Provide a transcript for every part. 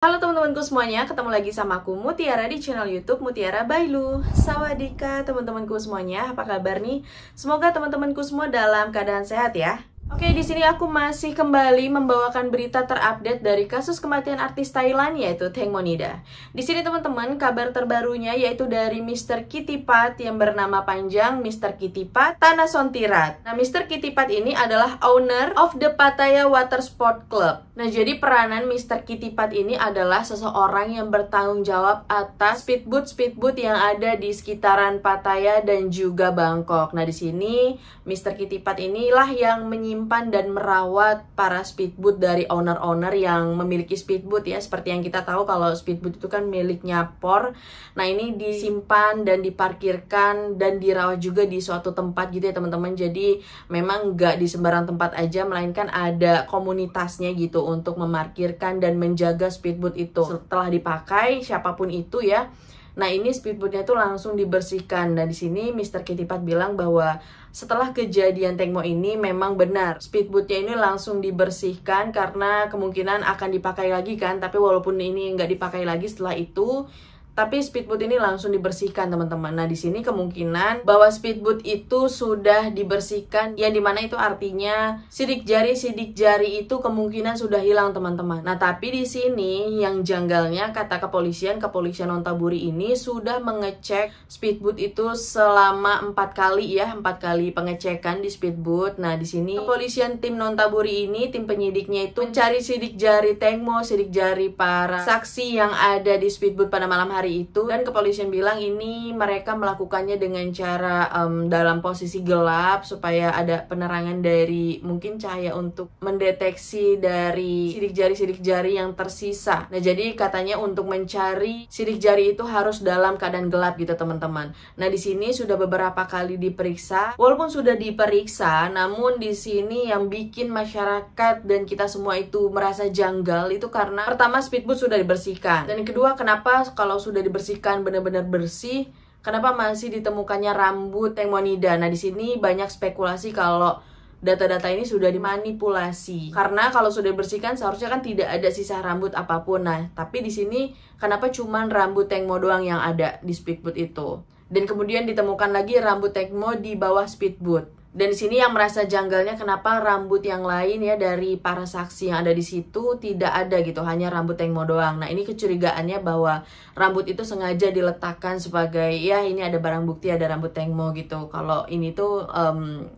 Halo teman-temanku semuanya, ketemu lagi sama aku Mutiara di channel YouTube Mutiara Bailu. Sawadika teman-temanku semuanya, apa kabar nih? Semoga teman-temanku semua dalam keadaan sehat ya. Oke, di sini aku masih kembali membawakan berita terupdate dari kasus kematian artis Thailand yaitu Teng Monida. Di sini teman-teman, kabar terbarunya yaitu dari Mr. Kittipat yang bernama panjang Mr. Kittipat Thanasontirat. Nah, Mr. Kittipat ini adalah owner of the Pattaya Water Sport Club. Nah, jadi peranan Mr. Kittipat ini adalah seseorang yang bertanggung jawab atas speedboat yang ada di sekitaran Pattaya dan juga Bangkok. Nah, di sini Mr. Kittipat inilah yang menyimpan dan merawat para speedboat dari owner-owner yang memiliki speedboat ya. Seperti yang kita tahu kalau speedboat itu kan miliknya POR. Nah, ini disimpan dan diparkirkan dan dirawat juga di suatu tempat gitu ya teman-teman. Jadi memang nggak di sembarang tempat aja, melainkan ada komunitasnya gitu untuk memarkirkan dan menjaga speedboat itu. Setelah dipakai siapapun itu ya. Nah, ini speedboatnya tuh langsung dibersihkan. Nah, di sini Mr. Kittipat bilang bahwa setelah kejadian Teng Mo ini memang benar speedboatnya ini langsung dibersihkan karena kemungkinan akan dipakai lagi kan. Tapi walaupun ini nggak dipakai lagi setelah itu, tapi speedboat ini langsung dibersihkan teman-teman. Nah, di sini kemungkinan bahwa speedboat itu sudah dibersihkan, yang dimana itu artinya sidik jari itu kemungkinan sudah hilang teman-teman. Nah, tapi di sini yang janggalnya kata kepolisian Nonthaburi ini sudah mengecek speedboat itu selama 4 kali ya, 4 kali pengecekan di speedboat. Nah, di sini kepolisian tim Nonthaburi ini, tim penyidiknya itu mencari sidik jari Teng Mo, sidik jari para saksi yang ada di speedboat pada malam hari itu, dan kepolisian bilang ini mereka melakukannya dengan cara dalam posisi gelap supaya ada penerangan dari mungkin cahaya untuk mendeteksi dari sidik jari yang tersisa. Nah, jadi katanya untuk mencari sidik jari itu harus dalam keadaan gelap gitu teman-teman. Nah, di sini sudah beberapa kali diperiksa. Walaupun sudah diperiksa, namun di sini yang bikin masyarakat dan kita semua itu merasa janggal itu karena pertama speedboat sudah dibersihkan, dan kedua kenapa kalau sudah dibersihkan benar-benar bersih, kenapa masih ditemukannya rambut Teng Monida. Nah, di sini banyak spekulasi kalau data-data ini sudah dimanipulasi. Karena kalau sudah dibersihkan seharusnya kan tidak ada sisa rambut apapun. Nah, tapi di sini kenapa cuman rambut Teng Mo doang yang ada di speedboat itu? Dan kemudian ditemukan lagi rambut Teng Mo di bawah speedboat. Dan di sini yang merasa janggalnya kenapa rambut yang lain ya dari para saksi yang ada di situ tidak ada gitu, hanya rambut Teng Mo doang. Nah, ini kecurigaannya bahwa rambut itu sengaja diletakkan sebagai ya ini ada barang bukti, ada rambut Teng Mo gitu. Kalau ini tuh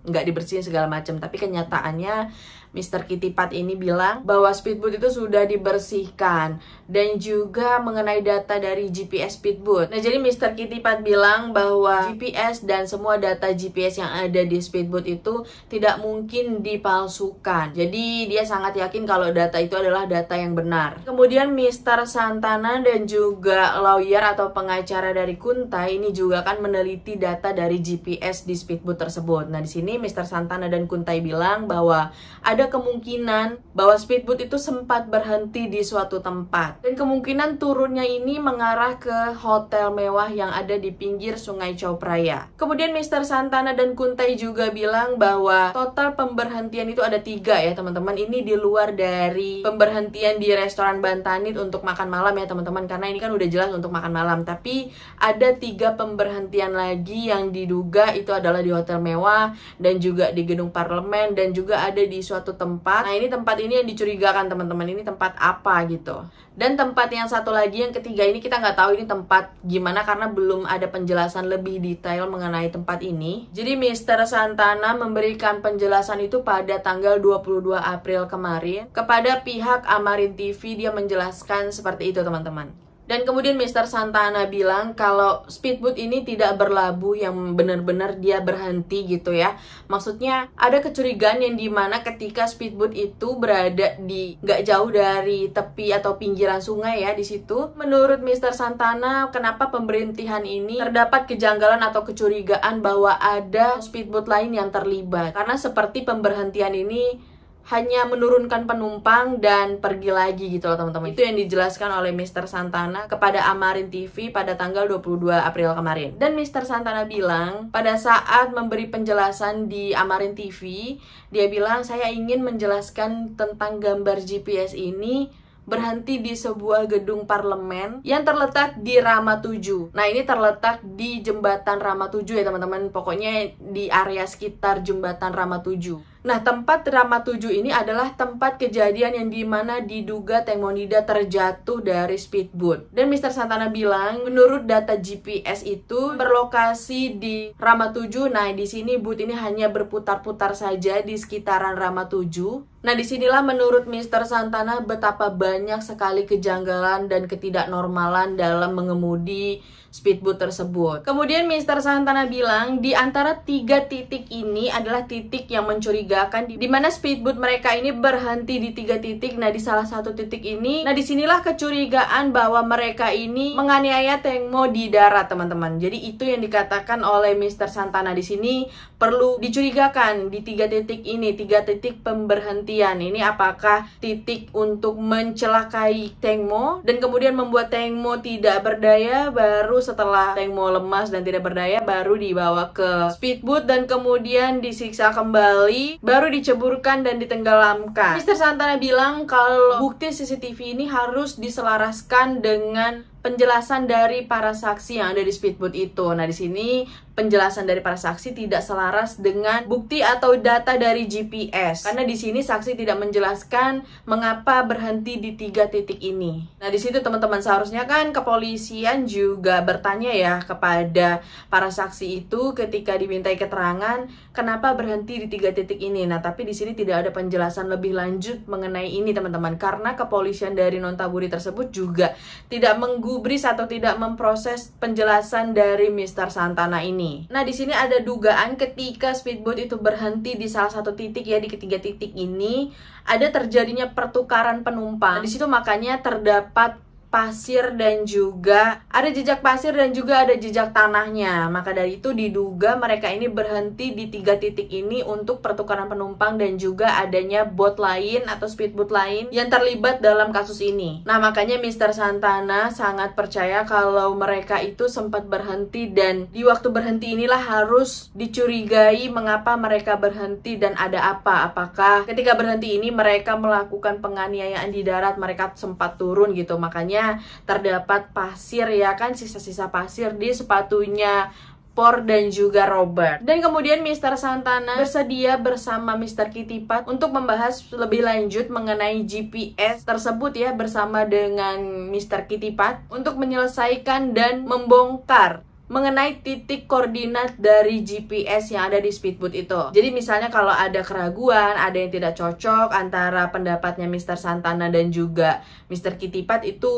nggak dibersihin segala macam, tapi kenyataannya Mr. Kittipat ini bilang bahwa speedboat itu sudah dibersihkan, dan juga mengenai data dari GPS speedboat. Nah, jadi Mr. Kittipat bilang bahwa GPS dan semua data GPS yang ada di speedboat itu tidak mungkin dipalsukan. Jadi dia sangat yakin kalau data itu adalah data yang benar. Kemudian Mr. Santana dan juga lawyer atau pengacara dari Kuntai ini juga kan meneliti data dari GPS di speedboat tersebut. Nah, di sini Mr. Santana dan Kuntai bilang bahwa ada kemungkinan bahwa speedboat itu sempat berhenti di suatu tempat, dan kemungkinan turunnya ini mengarah ke hotel mewah yang ada di pinggir Sungai Chao Phraya. Kemudian Mr. Santana dan Kuntai juga bilang bahwa total pemberhentian itu ada 3 ya teman-teman. Ini di luar dari pemberhentian di restoran Bantanit untuk makan malam ya teman-teman, karena ini kan udah jelas untuk makan malam. Tapi ada 3 pemberhentian lagi yang diduga itu adalah di hotel mewah, dan juga di gedung parlemen, dan juga ada di suatu tempat. Nah, ini tempat ini yang dicurigakan teman-teman, ini tempat apa gitu. Dan tempat yang satu lagi, yang ketiga ini kita nggak tahu ini tempat gimana karena belum ada penjelasan lebih detail mengenai tempat ini. Jadi Mr. Santana memberikan penjelasan itu pada tanggal 22 April kemarin kepada pihak Amarin TV. Dia menjelaskan seperti itu teman-teman. Dan kemudian Mr. Santana bilang kalau speedboat ini tidak berlabuh yang benar-benar dia berhenti gitu ya. Maksudnya ada kecurigaan yang dimana ketika speedboat itu berada di nggak jauh dari tepi atau pinggiran sungai ya di situ. Menurut Mr. Santana, kenapa pemberhentian ini terdapat kejanggalan atau kecurigaan bahwa ada speedboat lain yang terlibat. Karena seperti pemberhentian ini hanya menurunkan penumpang dan pergi lagi gitu loh teman-teman. Itu yang dijelaskan oleh Mr. Santana kepada Amarin TV pada tanggal 22 April kemarin. Dan Mr. Santana bilang pada saat memberi penjelasan di Amarin TV, dia bilang saya ingin menjelaskan tentang gambar GPS ini berhenti di sebuah gedung parlemen yang terletak di Rama 7. Nah, ini terletak di jembatan Rama 7 ya teman-teman. Pokoknya di area sekitar jembatan Rama 7. Nah, tempat Rama 7 ini adalah tempat kejadian yang dimana diduga Teng Monida terjatuh dari speedboat. Dan Mr. Santana bilang, menurut data GPS itu berlokasi di Rama 7. Nah, di sini boot ini hanya berputar-putar saja di sekitaran Rama 7. Nah, disinilah menurut Mr. Santana betapa banyak sekali kejanggalan dan ketidaknormalan dalam mengemudi speedboat tersebut. Kemudian Mr. Santana bilang di antara 3 titik ini adalah titik yang mencurigakan, di mana speedboat mereka ini berhenti di 3 titik. Nah, di salah satu titik ini, nah disinilah kecurigaan bahwa mereka ini menganiaya Teng Mo di darat, teman-teman. Jadi itu yang dikatakan oleh Mr. Santana di sini perlu dicurigakan di 3 titik ini, 3 titik pemberhentian. Ini apakah titik untuk mencelakai Teng Mo dan kemudian membuat Teng Mo tidak berdaya, baru setelah Teng Mo lemas dan tidak berdaya baru dibawa ke speedboat dan kemudian disiksa kembali, baru diceburkan dan ditenggelamkan. Mr. Santana bilang kalau bukti CCTV ini harus diselaraskan dengan penjelasan dari para saksi yang ada di speedboat itu. Nah, di sini penjelasan dari para saksi tidak selaras dengan bukti atau data dari GPS. Karena di sini saksi tidak menjelaskan mengapa berhenti di 3 titik ini. Nah, di situ teman-teman seharusnya kan kepolisian juga bertanya ya kepada para saksi itu ketika dimintai keterangan kenapa berhenti di 3 titik ini. Nah, tapi di sini tidak ada penjelasan lebih lanjut mengenai ini, teman-teman. Karena kepolisian dari Nontaburi tersebut juga tidak menggubris atau tidak memproses penjelasan dari Mr. Santana ini. Nah, di sini ada dugaan ketika speedboat itu berhenti di salah satu titik ya, di ketiga titik ini ada terjadinya pertukaran penumpang. Nah, di situ makanya terdapat pasir dan juga ada jejak pasir dan juga ada jejak tanahnya. Maka dari itu diduga mereka ini berhenti di 3 titik ini untuk pertukaran penumpang dan juga adanya bot lain atau speedboat lain yang terlibat dalam kasus ini. Nah, makanya Mr. Santana sangat percaya kalau mereka itu sempat berhenti dan di waktu berhenti inilah harus dicurigai mengapa mereka berhenti dan ada apa. Apakah ketika berhenti ini mereka melakukan penganiayaan di darat, mereka sempat turun gitu. Makanya terdapat pasir ya kan, sisa-sisa pasir di sepatunya Por dan juga Robert. Dan kemudian Mr. Santana bersedia bersama Mr. Kitipat untuk membahas lebih lanjut mengenai GPS tersebut ya, bersama dengan Mr. Kitipat untuk menyelesaikan dan membongkar mengenai titik koordinat dari GPS yang ada di speedboat itu. Jadi misalnya kalau ada keraguan, ada yang tidak cocok antara pendapatnya Mr. Santana dan juga Mr. Kitipat, itu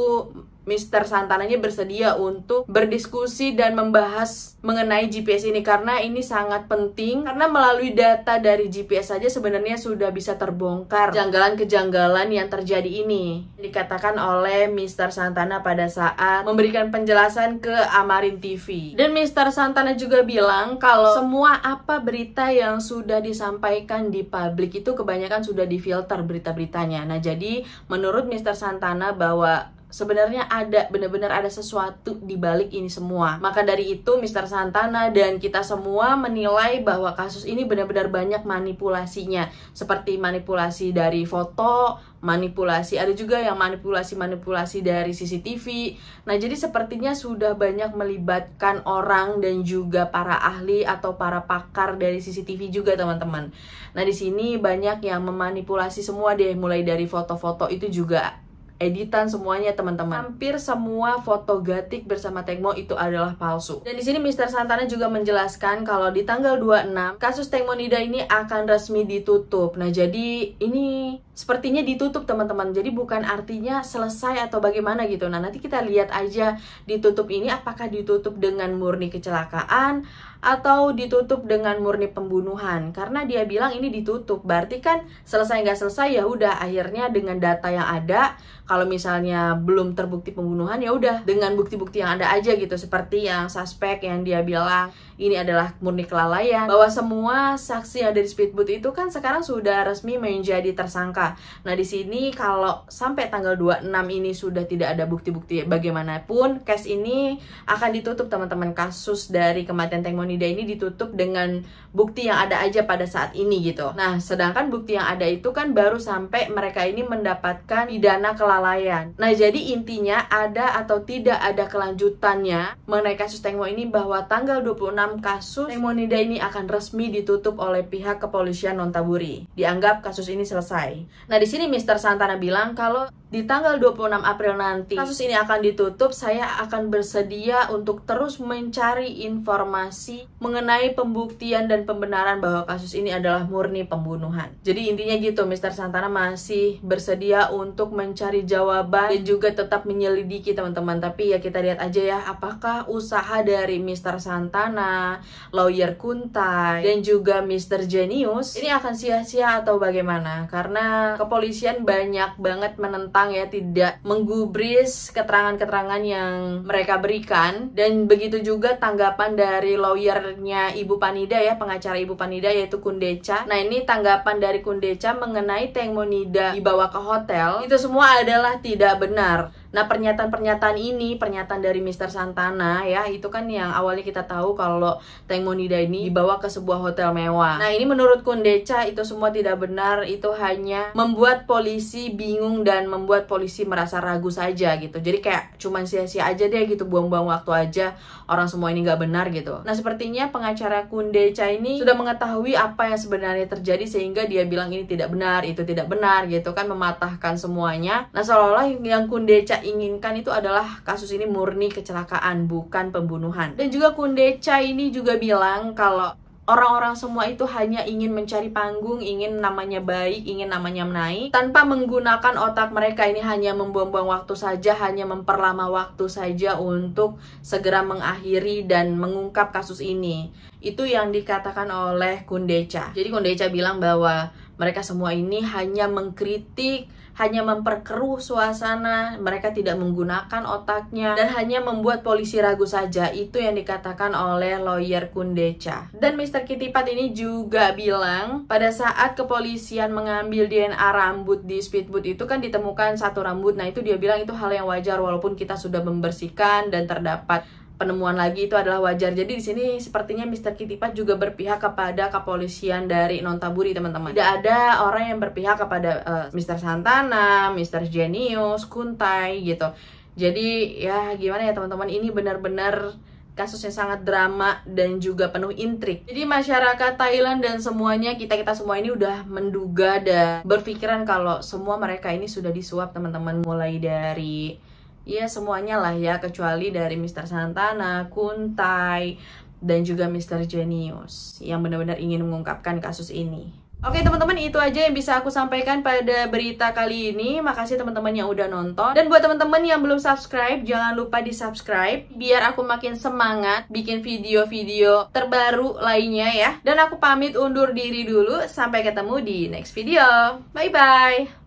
Mr. Santananya bersedia untuk berdiskusi dan membahas mengenai GPS ini karena ini sangat penting, karena melalui data dari GPS saja sebenarnya sudah bisa terbongkar kejanggalan-kejanggalan yang terjadi ini. Dikatakan oleh Mr. Santana pada saat memberikan penjelasan ke Amarin TV. Dan Mr. Santana juga bilang kalau semua apa berita yang sudah disampaikan di publik itu kebanyakan sudah difilter berita-beritanya. Nah, jadi menurut Mr. Santana bahwa sebenarnya ada, benar-benar ada sesuatu di balik ini semua. Maka dari itu Mr. Santana dan kita semua menilai bahwa kasus ini benar-benar banyak manipulasinya. Seperti manipulasi dari foto, manipulasi, ada juga yang manipulasi dari CCTV. Nah, jadi sepertinya sudah banyak melibatkan orang dan juga para ahli atau para pakar dari CCTV juga, teman-teman. Nah, di sini banyak yang memanipulasi semua deh, mulai dari foto-foto itu juga editan semuanya, teman-teman. Hampir semua foto Gatik bersama Teng Mo itu adalah palsu. Dan di sini Mr. Santana juga menjelaskan kalau di tanggal 26 kasus Teng Monida ini akan resmi ditutup. Nah, jadi ini sepertinya ditutup, teman-teman. Jadi bukan artinya selesai atau bagaimana gitu. Nah, nanti kita lihat aja ditutup ini apakah ditutup dengan murni kecelakaan atau ditutup dengan murni pembunuhan. Karena dia bilang ini ditutup, berarti kan selesai nggak selesai ya udah, akhirnya dengan data yang ada, kalau misalnya belum terbukti pembunuhan ya udah dengan bukti-bukti yang ada aja gitu. Seperti yang suspek yang dia bilang ini adalah murni kelalaian, bahwa semua saksi yang ada di speedboat itu kan sekarang sudah resmi menjadi tersangka. Nah, di sini kalau sampai tanggal 26 ini sudah tidak ada bukti-bukti bagaimanapun, case ini akan ditutup, teman-teman. Kasus dari kematian Teng Monida Monida ini ditutup dengan bukti yang ada aja pada saat ini gitu. Nah, sedangkan bukti yang ada itu kan baru sampai mereka ini mendapatkan pidana kelalaian. Nah, jadi intinya ada atau tidak ada kelanjutannya mengenai kasus Tengmo ini, bahwa tanggal 26 kasus Tengmo Monida ini akan resmi ditutup oleh pihak kepolisian Nontaburi. Dianggap kasus ini selesai. Nah, di sini Mr. Santana bilang kalau di tanggal 26 April nanti kasus ini akan ditutup, saya akan bersedia untuk terus mencari informasi mengenai pembuktian dan pembenaran bahwa kasus ini adalah murni pembunuhan. Jadi intinya gitu, Mr. Santana masih bersedia untuk mencari jawaban dan juga tetap menyelidiki teman-teman. Tapi ya kita lihat aja ya, apakah usaha dari Mr. Santana, lawyer Kuntai, dan juga Mr. Genius ini akan sia-sia atau bagaimana? Karena kepolisian banyak banget menentang ya, tidak menggubris keterangan-keterangan yang mereka berikan. Dan begitu juga tanggapan dari lawyernya Ibu Panida ya, pengacara Ibu Panida, yaitu Kundecha. Nah, ini tanggapan dari Kundecha mengenai Tengmo Monida dibawa ke hotel, itu semua adalah tidak benar. Nah, pernyataan-pernyataan ini, pernyataan dari Mr. Santana ya, itu kan yang awalnya kita tahu kalau Tengmo Monida ini dibawa ke sebuah hotel mewah. Nah, ini menurut Kundecha itu semua tidak benar, itu hanya membuat polisi bingung dan membuat polisi merasa ragu saja gitu. Jadi kayak cuman sia-sia aja deh gitu, buang-buang waktu aja, orang semua ini nggak benar gitu. Nah, sepertinya pengacara Kundecha ini sudah mengetahui apa yang sebenarnya terjadi sehingga dia bilang ini tidak benar, itu tidak benar gitu kan, mematahkan semuanya. Nah, seolah-olah yang Kundecha inginkan itu adalah kasus ini murni kecelakaan, bukan pembunuhan. Dan juga Kundecha ini juga bilang kalau orang-orang semua itu hanya ingin mencari panggung, ingin namanya baik, ingin namanya naik, tanpa menggunakan otak mereka. Ini hanya membuang-buang waktu saja, hanya memperlama waktu saja untuk segera mengakhiri dan mengungkap kasus ini. Itu yang dikatakan oleh Kundecha. Jadi Kundecha bilang bahwa mereka semua ini hanya mengkritik, hanya memperkeruh suasana, mereka tidak menggunakan otaknya, dan hanya membuat polisi ragu saja. Itu yang dikatakan oleh lawyer Kundecha. Dan Mr. Kitipat ini juga bilang, pada saat kepolisian mengambil DNA rambut di speedboat itu kan ditemukan satu rambut. Nah, itu dia bilang itu hal yang wajar, walaupun kita sudah membersihkan dan terdapat penemuan lagi, itu adalah wajar. Jadi di sini sepertinya Mr. Kitipat juga berpihak kepada kepolisian dari Nontaburi, teman-teman. Tidak ada orang yang berpihak kepada Mr. Santana, Mr. Genius, Kuntai gitu. Jadi ya gimana ya teman-teman, ini benar-benar kasusnya sangat drama dan juga penuh intrik. Jadi masyarakat Thailand dan semuanya, kita semua ini udah menduga dan berpikiran kalau semua mereka ini sudah disuap, teman-teman. Mulai dari ya semuanya lah ya, kecuali dari Mr. Santana, Kuntai, dan juga Mr. Genius yang benar-benar ingin mengungkapkan kasus ini. Oke teman-teman, itu aja yang bisa aku sampaikan pada berita kali ini. Makasih teman-teman yang udah nonton. Dan buat teman-teman yang belum subscribe, jangan lupa di subscribe biar aku makin semangat bikin video-video terbaru lainnya ya. Dan aku pamit undur diri dulu, sampai ketemu di next video. Bye-bye!